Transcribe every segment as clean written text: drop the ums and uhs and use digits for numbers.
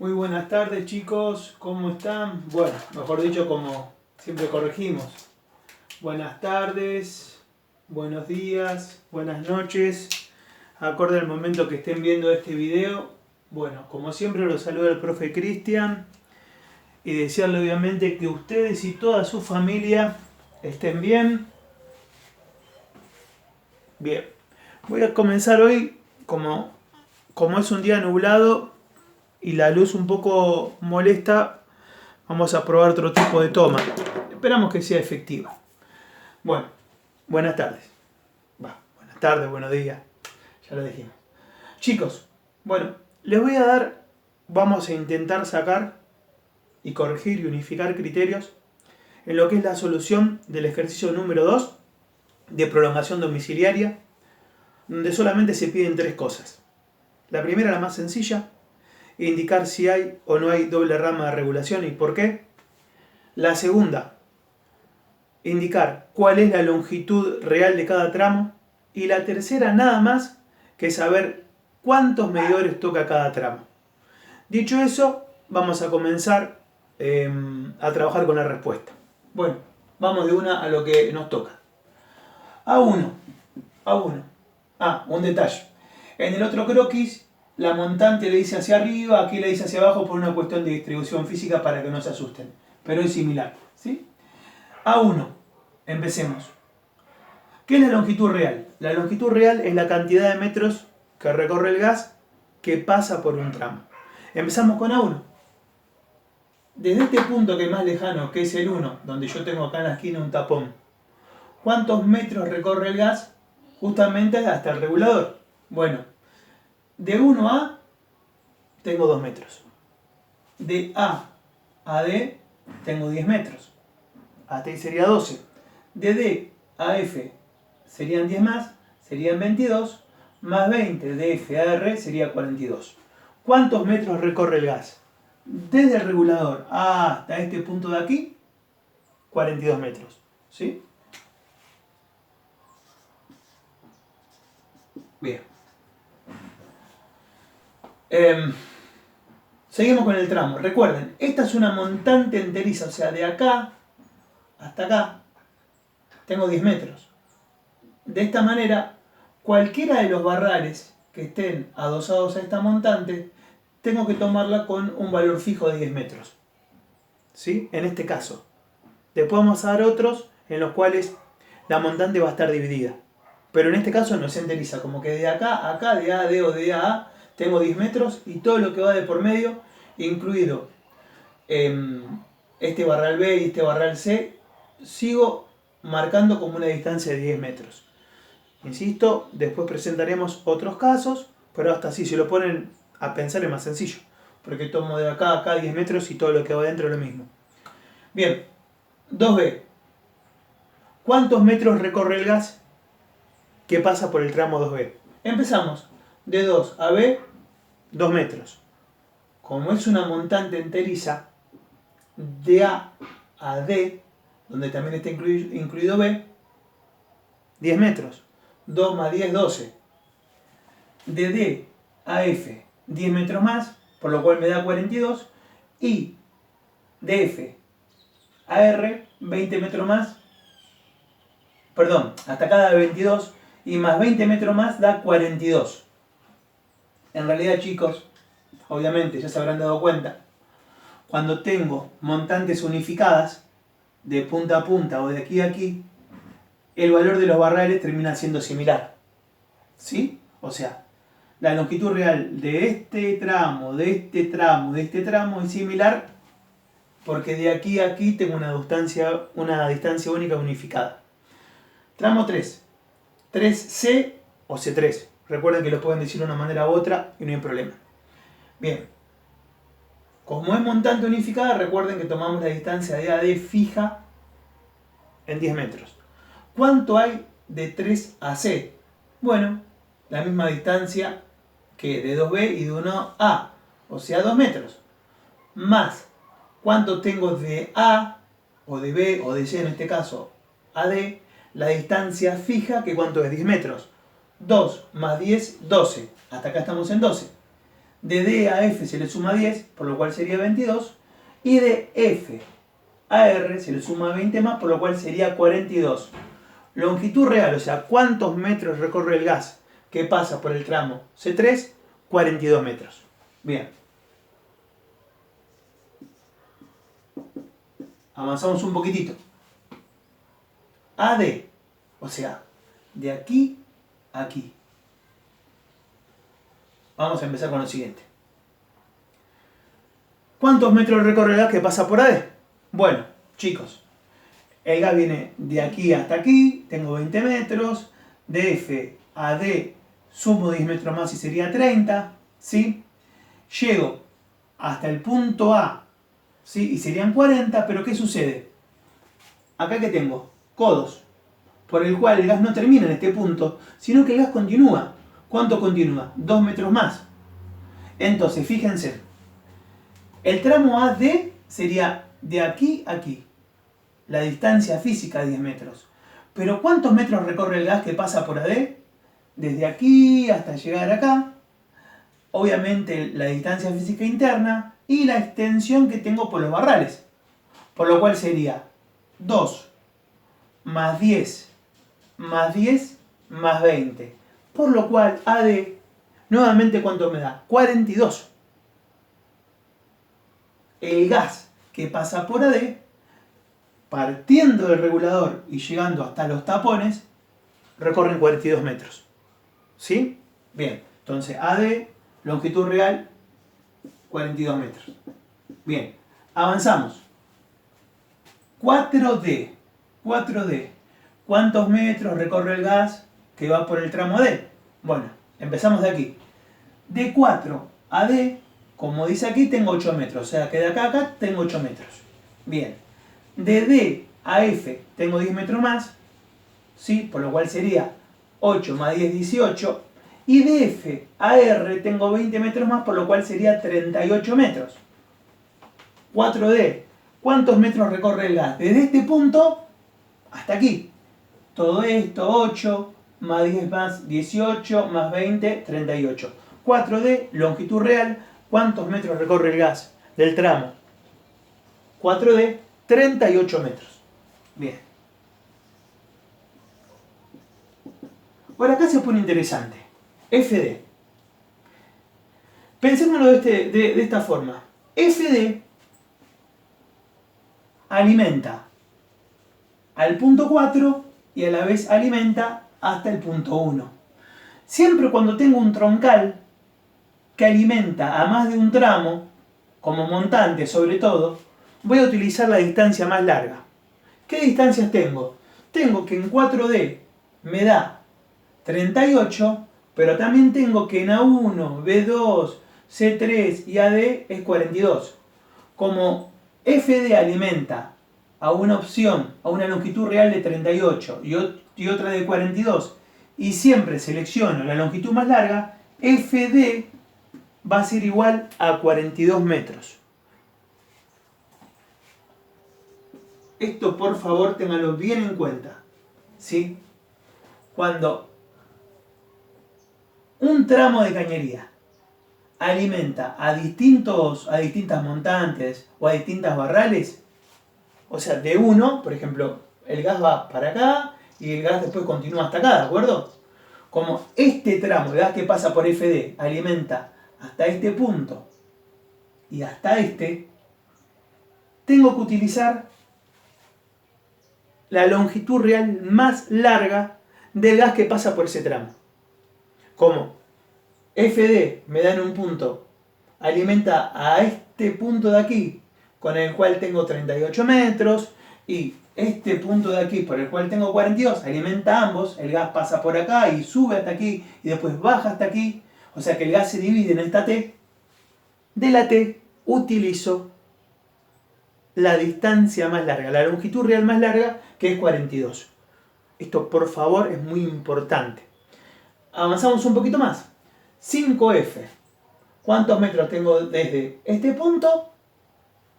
Muy buenas tardes chicos, ¿cómo están? Bueno, mejor dicho, como siempre corregimos. Buenas tardes, buenos días, buenas noches. Acorde al momento que estén viendo este video. Bueno, como siempre los saluda el profe Cristian. Y desearle obviamente que ustedes y toda su familia estén bien. Bien, voy a comenzar hoy como es un día nublado y la luz un poco molesta. Vamos a probar otro tipo de toma. Esperamos que sea efectiva. Bueno, buenas tardes. Buenas tardes, buenos días. Ya lo dijimos. Chicos, bueno, vamos a intentar sacar y corregir y unificar criterios en lo que es la solución del ejercicio número 2 de prolongación domiciliaria, donde solamente se piden tres cosas. La primera, la más sencilla, indicar si hay o no hay doble rama de regulación y por qué. La segunda, indicar cuál es la longitud real de cada tramo. Y la tercera, nada más que saber cuántos medidores toca cada tramo. Dicho eso, vamos a comenzar a trabajar con la respuesta. Bueno, vamos de una a lo que nos toca. A1. Un detalle. En el otro croquis, la montante le dice hacia arriba, aquí le dice hacia abajo por una cuestión de distribución física para que no se asusten. Pero es similar, ¿sí? A1. Empecemos. ¿Qué es la longitud real? La longitud real es la cantidad de metros que recorre el gas que pasa por un tramo. Empezamos con A1. Desde este punto que es más lejano, que es el 1, donde yo tengo acá en la esquina un tapón, ¿cuántos metros recorre el gas? Justamente hasta el regulador. Bueno, de 1 a tengo 2 metros. De A a D tengo 10 metros. Hasta ahí sería 12. De D a F serían 10 más, serían 22, más 20 de F a R sería 42. ¿Cuántos metros recorre el gas? Desde el regulador hasta este punto de aquí, 42 metros. ¿Sí? Bien. Seguimos con el tramo. Recuerden, esta es una montante enteriza, o sea, de acá hasta acá tengo 10 metros. De esta manera, cualquiera de los barrales que estén adosados a esta montante, tengo que tomarla con un valor fijo de 10 metros. ¿Sí? En este caso. Después vamos a dar otros en los cuales la montante va a estar dividida. Pero en este caso no se enteriza, como que de acá a acá, de A a D o de A a A, tengo 10 metros y todo lo que va de por medio, incluido este barral B y este barral C, sigo marcando como una distancia de 10 metros. Insisto, después presentaremos otros casos, pero hasta así, si lo ponen a pensar es más sencillo, porque tomo de acá a acá 10 metros y todo lo que va dentro es lo mismo. Bien, 2B. ¿Cuántos metros recorre el gas que pasa por el tramo 2B? Empezamos. De 2 a B, 2 metros. Como es una montante enteriza, de A a D, donde también está incluido B, 10 metros. 2 más 10, 12. De D a F, 10 metros más, por lo cual me da 42. Y de F a R, 20 metros más, hasta acá da 22, y más 20 metros más da 42. En realidad, chicos, obviamente ya se habrán dado cuenta, cuando tengo montantes unificadas, de punta a punta o de aquí a aquí, el valor de los barrales termina siendo similar. ¿Sí? O sea, la longitud real de este tramo, de este tramo, de este tramo es similar porque de aquí a aquí tengo una distancia única unificada. Tramo 3. 3C o C3. Recuerden que lo pueden decir de una manera u otra y no hay problema. Bien. Como es montante unificada, recuerden que tomamos la distancia de AD fija en 10 metros. ¿Cuánto hay de 3 a C? Bueno, la misma distancia que de 2B y de 1A, o sea 2 metros. Más, ¿cuánto tengo de A, o de B, o de C en este caso, a D? La distancia fija, que ¿cuánto es? 10 metros. 2 más 10, 12. Hasta acá estamos en 12. De D a F se le suma 10, por lo cual sería 22. Y de F a R se le suma 20 más, por lo cual sería 42. Longitud real, o sea, ¿cuántos metros recorre el gas que pasa por el tramo C3? 42 metros. Bien. Avanzamos un poquitito. AD, o sea, de aquí a aquí. Vamos a empezar con lo siguiente. ¿Cuántos metros recorre el gas que pasa por AD? Bueno, chicos, el gas viene de aquí hasta aquí, tengo 20 metros, de F a D sumo 10 metros más y sería 30, ¿sí? Llego hasta el punto A, ¿sí? Y serían 40, pero ¿qué sucede? Acá que tengo codos, por el cual el gas no termina en este punto, sino que el gas continúa. ¿Cuánto continúa? 2 metros más. Entonces, fíjense, el tramo AD sería de aquí a aquí. La distancia física 10 metros. Pero ¿cuántos metros recorre el gas que pasa por AD? Desde aquí hasta llegar acá. Obviamente la distancia física interna y la extensión que tengo por los barrales. Por lo cual sería 2 más 10 más 10 más 20. Por lo cual AD, nuevamente, ¿cuánto me da? 42. El gas que pasa por AD, partiendo del regulador y llegando hasta los tapones, recorren 42 metros. ¿Sí? Bien, entonces AD, longitud real, 42 metros. Bien, avanzamos. 4D. 4D. ¿Cuántos metros recorre el gas que va por el tramo D? Bueno, empezamos de aquí. De 4 a D, como dice aquí, tengo 8 metros. O sea que de acá a acá tengo 8 metros. Bien. De D a F tengo 10 metros más. ¿Sí? Por lo cual sería 8 más 10, 18. Y de F a R tengo 20 metros más, por lo cual sería 38 metros. 4D. ¿Cuántos metros recorre el gas? Desde este punto hasta aquí. Todo esto, 8, más 10 más 18, más 20, 38. 4D, longitud real. ¿Cuántos metros recorre el gas del tramo 4D? 38 metros. Bien. Por acá se pone interesante. FD. Pensémoslo de esta forma. FD alimenta al punto 4 y a la vez alimenta hasta el punto 1. Siempre cuando tengo un troncal que alimenta a más de un tramo, como montante sobre todo, voy a utilizar la distancia más larga. ¿Qué distancias tengo? Tengo que en 4D me da 38, pero también tengo que en A1, B2, C3 y AD es 42. Como FD alimenta a una opción, a una longitud real de 38 y otra de 42, y siempre selecciono la longitud más larga, FD va a ser igual a 42 metros. Esto, por favor, ténganlo bien en cuenta. ¿Sí? Cuando un tramo de cañería alimenta a distintas montantes o a distintas barrales, o sea, de uno, por ejemplo, el gas va para acá y el gas después continúa hasta acá, ¿de acuerdo? Como este tramo de gas que pasa por FD alimenta hasta este punto y hasta este, tengo que utilizar la longitud real más larga del gas que pasa por ese tramo. Como FD me da en un punto, alimenta a este punto de aquí, con el cual tengo 38 metros, y este punto de aquí, por el cual tengo 42, alimenta a ambos, el gas pasa por acá y sube hasta aquí, y después baja hasta aquí, o sea que el gas se divide en esta T. De la T utilizo la distancia más larga, la longitud real más larga, que es 42. Esto, por favor, es muy importante. Avanzamos un poquito más. 5F. ¿Cuántos metros tengo desde este punto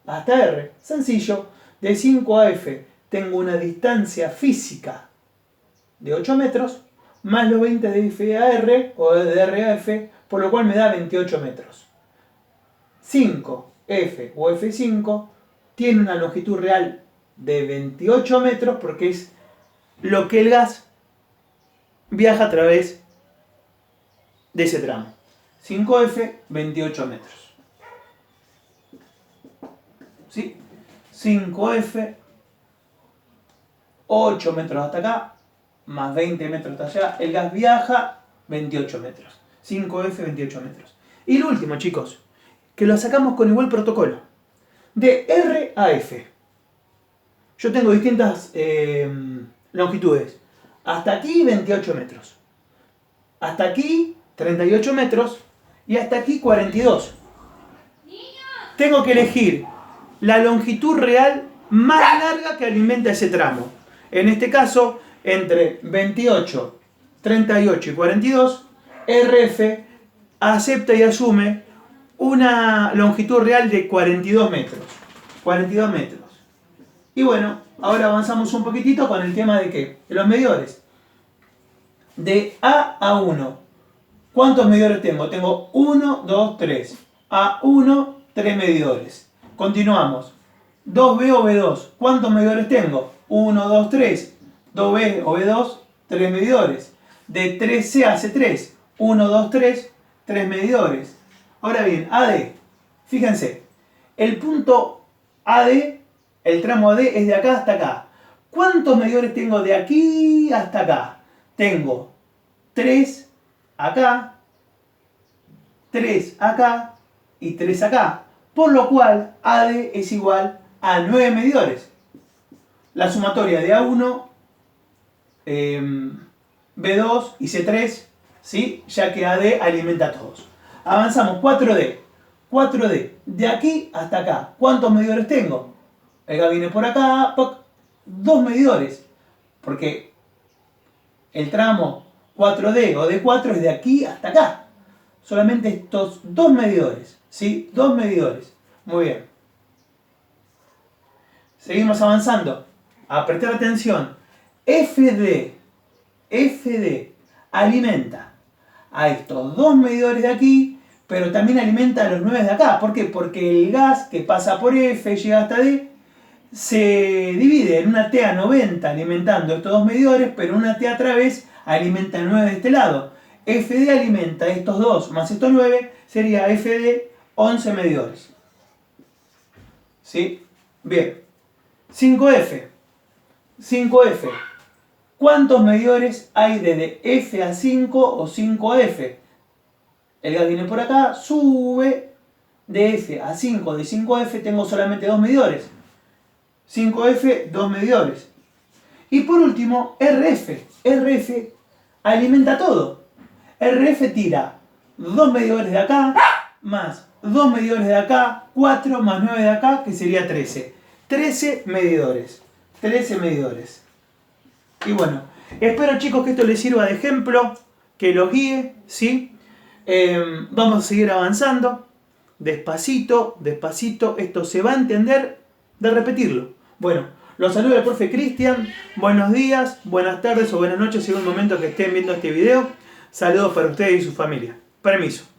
hasta R? Sencillo. De 5 a F tengo una distancia física de 8 metros, más los 20 de F a R, o de R a F, por lo cual me da 28 metros. 5F o F5 tiene una longitud real de 28 metros porque es lo que el gas viaja a través de ese tramo. 5F, 28 metros. ¿Sí? 5F, 8 metros hasta acá, más 20 metros hasta allá. El gas viaja 28 metros. 5F, 28 metros. Y lo último, chicos, que lo sacamos con igual protocolo. De R a F. Yo tengo distintas longitudes. Hasta aquí 28 metros. Hasta aquí 38 metros. Y hasta aquí 42. Tengo que elegir la longitud real más larga que alimenta ese tramo. En este caso, entre 28, 38 y 42, RF acepta y asume una longitud real de 42 metros. 42 metros. Y bueno, ahora avanzamos un poquitito con el tema de ¿qué? De los medidores. De A a 1. ¿Cuántos medidores tengo? Tengo 1, 2, 3. A1, 3 medidores. Continuamos. 2B o B2. ¿Cuántos medidores tengo? 1, 2, 3. 2B o B2, 3 medidores. De 3C a C3. 1, 2, 3. 3 medidores. Ahora bien, AD. Fíjense. El punto AD, el tramo AD es de acá hasta acá. ¿Cuántos medidores tengo de aquí hasta acá? Tengo 3 acá, 3 acá y 3 acá. Por lo cual AD es igual a 9 medidores. La sumatoria de A1, B2 y C3, ¿sí? Ya que AD alimenta a todos. Avanzamos, 4D. 4D, de aquí hasta acá. ¿Cuántos medidores tengo? El gas viene por acá, 2 medidores. Porque el tramo 4D o D4 es de aquí hasta acá. Solamente estos 2 medidores, ¿sí? 2 medidores. Muy bien. Seguimos avanzando. A prestar atención. FD alimenta a estos 2 medidores de aquí, pero también alimenta a los 9 de acá. ¿Por qué? Porque el gas que pasa por F, llega hasta D, se divide en una T a 90 alimentando estos 2 medidores, pero una T a través alimenta el 9 de este lado. FD alimenta estos 2 más estos 9, sería FD 11 medidores. ¿Sí? Bien. 5F. 5F. ¿Cuántos medidores hay desde F a 5 o 5F? El gas viene por acá, sube de F a 5, de 5F tengo solamente 2 medidores. 5F, 2 medidores. Y por último, RF. RF alimenta todo. RF tira 2 medidores de acá, más 2 medidores de acá, 4 más 9 de acá, que sería 13. 13 medidores. 13 medidores. Y bueno, espero chicos que esto les sirva de ejemplo, que los guíe, ¿sí? Vamos a seguir avanzando. Despacito, despacito. Esto se va a entender de repetirlo. Bueno, los saluda el profe Cristian. Buenos días, buenas tardes o buenas noches según el momento que estén viendo este video. Saludos para ustedes y su familia. Permiso.